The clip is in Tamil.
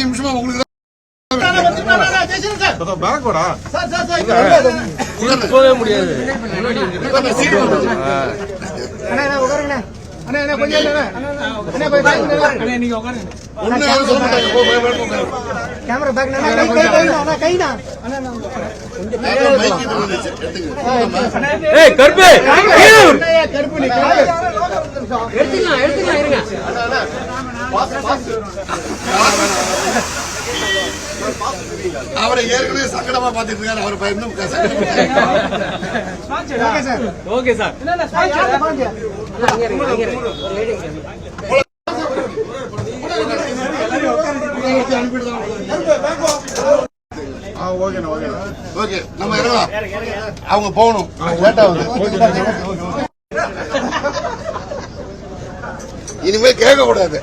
நிமிஷமா உங்களுக்கு போகவே முடியாது. அவரை ஏற்கனவே சங்கடமா பாத்துட்டு இருக்காரு. அவர் பயந்து ஓகே சார். ஓகே நம்ம இறங்கலாம். அவங்க போகணும். இனிமே கேட்க கூடாது.